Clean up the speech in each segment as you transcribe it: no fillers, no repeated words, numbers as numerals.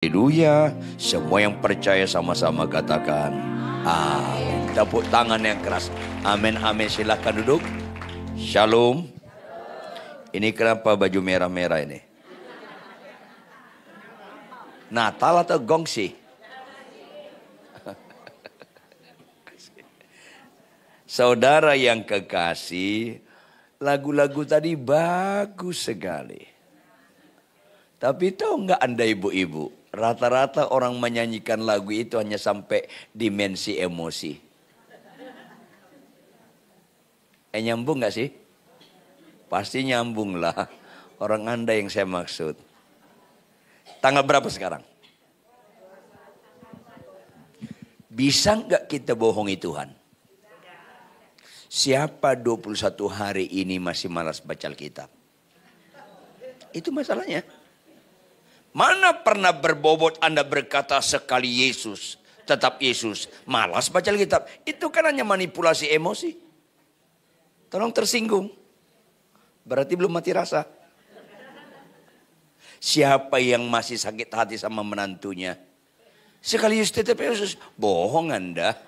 Haleluya. Semua yang percaya sama-sama katakan amin. Tepuk tangan yang keras. Amin, amin. Silahkan duduk. Shalom. Ini kenapa baju merah-merah ini? Natal atau gongsi? Saudara yang kekasih, lagu-lagu tadi bagus sekali. Tapi tahu nggak Anda ibu-ibu, rata-rata orang menyanyikan lagu itu hanya sampai dimensi emosi. Nyambung nggak sih? Pasti nyambung lah. Orang Anda yang saya maksud. Tanggal berapa sekarang? Bisa nggak kita bohongi Tuhan? Siapa 21 hari ini masih malas baca Alkitab? Itu masalahnya. Mana pernah berbobot Anda berkata sekali Yesus, tetap Yesus, malas baca Alkitab. Itu kan hanya manipulasi emosi. Tolong tersinggung. Berarti belum mati rasa. Siapa yang masih sakit hati sama menantunya? Sekali Yesus tetap Yesus, bohong Anda.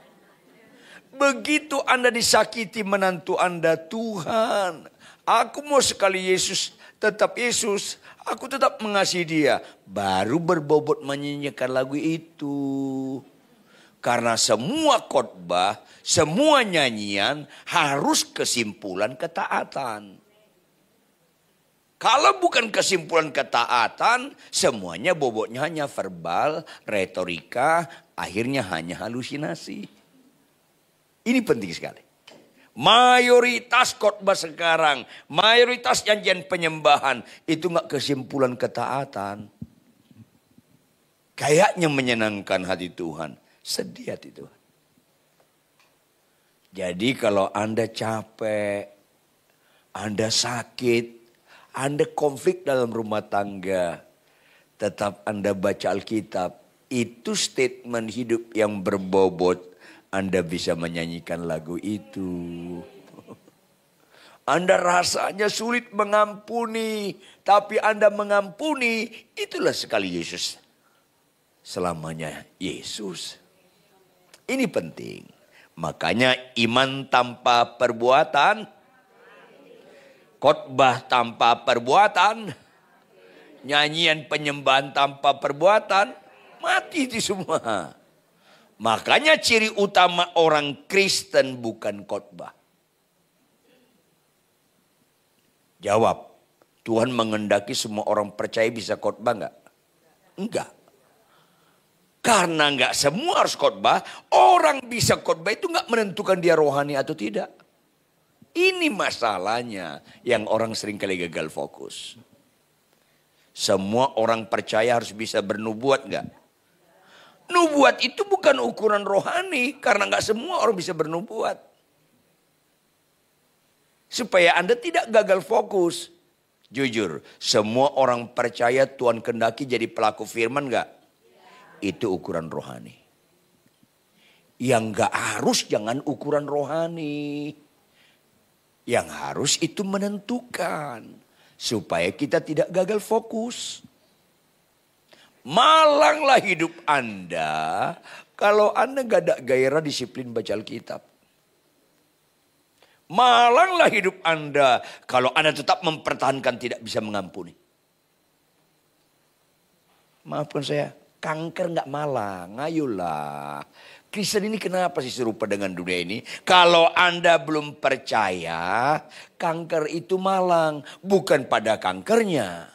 Begitu Anda disakiti menantu Anda, Tuhan, aku mau sekali Yesus, tetap Yesus, aku tetap mengasihi dia. Baru berbobot menyanyikan lagu itu. Karena semua khotbah, semua nyanyian harus kesimpulan ketaatan. Kalau bukan kesimpulan ketaatan, semuanya bobotnya hanya verbal, retorika, akhirnya hanya halusinasi. Ini penting sekali. Mayoritas khotbah sekarang, mayoritas janjian penyembahan itu nggak kesimpulan ketaatan. Kayaknya menyenangkan hati Tuhan, sedih hati Tuhan. Jadi kalau Anda capek, Anda sakit, Anda konflik dalam rumah tangga, tetap Anda baca Alkitab, itu statement hidup yang berbobot. Anda bisa menyanyikan lagu itu. Anda rasanya sulit mengampuni, tapi Anda mengampuni, itulah sekali Yesus. Selamanya Yesus. Ini penting. Makanya iman tanpa perbuatan, khotbah tanpa perbuatan, nyanyian penyembahan tanpa perbuatan, mati itu semua. Makanya ciri utama orang Kristen bukan khotbah. Jawab, Tuhan mengendaki semua orang percaya bisa khotbah enggak? Enggak. Karena enggak semua harus khotbah, orang bisa khotbah itu enggak menentukan dia rohani atau tidak. Ini masalahnya yang orang sering kali gagal fokus. Semua orang percaya harus bisa bernubuat enggak? Nubuat itu bukan ukuran rohani karena nggak semua orang bisa bernubuat. Supaya Anda tidak gagal fokus. Jujur, semua orang percaya Tuhan kehendaki jadi pelaku firman nggak? Itu ukuran rohani. Yang nggak harus jangan ukuran rohani. Yang harus itu menentukan. Supaya kita tidak gagal fokus. Malanglah hidup Anda kalau Anda gak ada gairah disiplin baca Alkitab. Malanglah hidup Anda kalau Anda tetap mempertahankan tidak bisa mengampuni. Maafkan saya, kanker gak malang, ayolah. Kristen ini kenapa sih serupa dengan dunia ini? Kalau Anda belum percaya, kanker itu malang, bukan pada kankernya.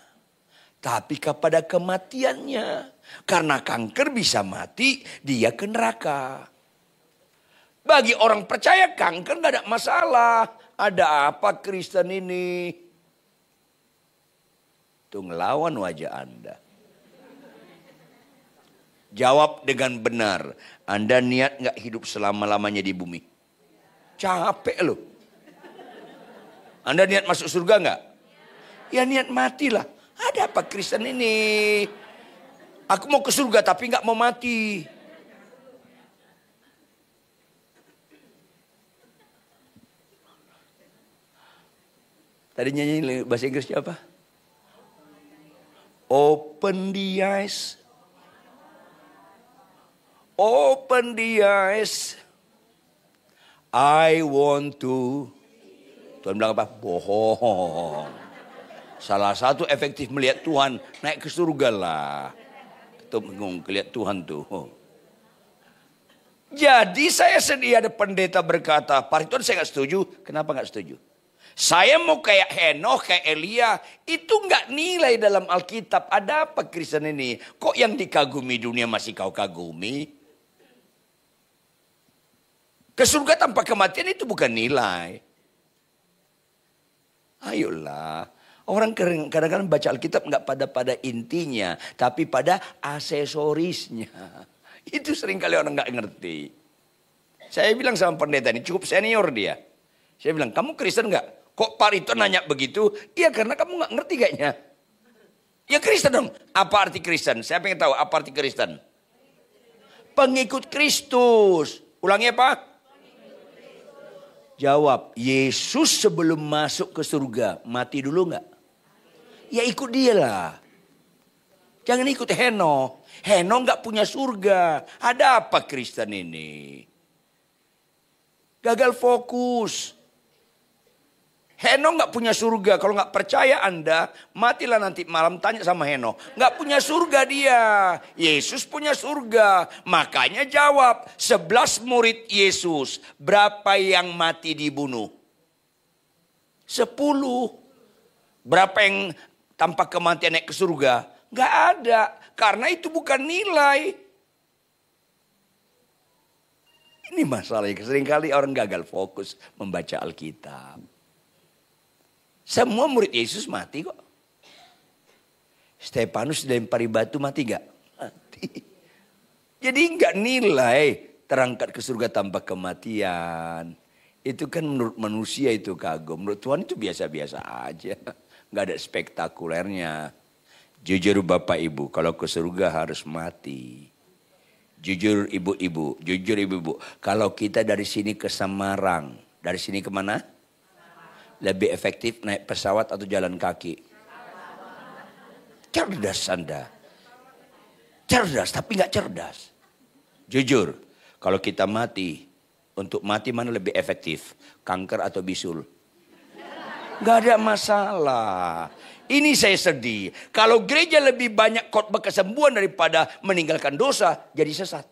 Tapi kepada kematiannya. Karena kanker bisa mati, dia ke neraka. Bagi orang percaya kanker gak ada masalah. Ada apa Kristen ini? Itu ngelawan wajah Anda. Jawab dengan benar. Anda niat gak hidup selama-lamanya di bumi? Capek loh. Anda niat masuk surga gak? Ya niat matilah. Ada apa Kristen ini? Aku mau ke surga tapi gak mau mati. Tadi nyanyi bahasa Inggrisnya apa? Open the eyes Open the eyes. I want to. Tuhan bilang apa? Bohong. Salah satu efektif melihat Tuhan, naik ke surga lah. Itu bingung lihat Tuhan tuh. Jadi saya sedih ada pendeta berkata, Pak Ridwan saya gak setuju. Kenapa gak setuju? Saya mau kayak Henokh, kayak Elia. Itu gak nilai dalam Alkitab. Ada apa Kristen ini? Kok yang dikagumi dunia masih kau kagumi? Ke surga tanpa kematian itu bukan nilai. Ayolah. Orang kadang-kadang baca Alkitab nggak pada intinya, tapi pada aksesorisnya. Itu seringkali orang nggak ngerti. Saya bilang sama pendeta ini, cukup senior dia. Saya bilang, kamu Kristen nggak? Kok Pak Rito nanya begitu? Iya karena kamu nggak ngerti kayaknya. Ya Kristen dong. Apa arti Kristen? Saya pengen tahu apa arti Kristen. Pengikut Kristus. Ulangi apa? Jawab, Yesus sebelum masuk ke surga, mati dulu nggak? Ya ikut dia lah. Jangan ikut Henokh. Henokh nggak punya surga. Ada apa Kristen ini? Gagal fokus. Henokh nggak punya surga. Kalau nggak percaya Anda, matilah nanti malam tanya sama Henokh. Nggak punya surga dia. Yesus punya surga. Makanya jawab, 11 murid Yesus. Berapa yang mati dibunuh? 10. Berapa yang tanpa kematian naik ke surga? Nggak ada. Karena itu bukan nilai. Ini masalahnya. Seringkali orang gagal fokus membaca Alkitab. Semua murid Yesus mati kok. Stefanus dilempari batu mati gak? Mati. Jadi nggak nilai terangkat ke surga tanpa kematian. Itu kan menurut manusia itu kagum. Menurut Tuhan itu biasa-biasa aja. Nggak ada spektakulernya. Jujur Bapak Ibu, kalau ke surga harus mati. Jujur ibu-ibu, kalau kita dari sini ke Semarang, dari sini kemana? Lebih efektif naik pesawat atau jalan kaki? Cerdas Anda. Cerdas tapi nggak cerdas. Jujur, kalau kita mati, untuk mati mana lebih efektif? Kanker atau bisul? Gak ada masalah. Ini saya sedih. Kalau gereja lebih banyak khotbah kesembuhan daripada meninggalkan dosa, jadi sesat.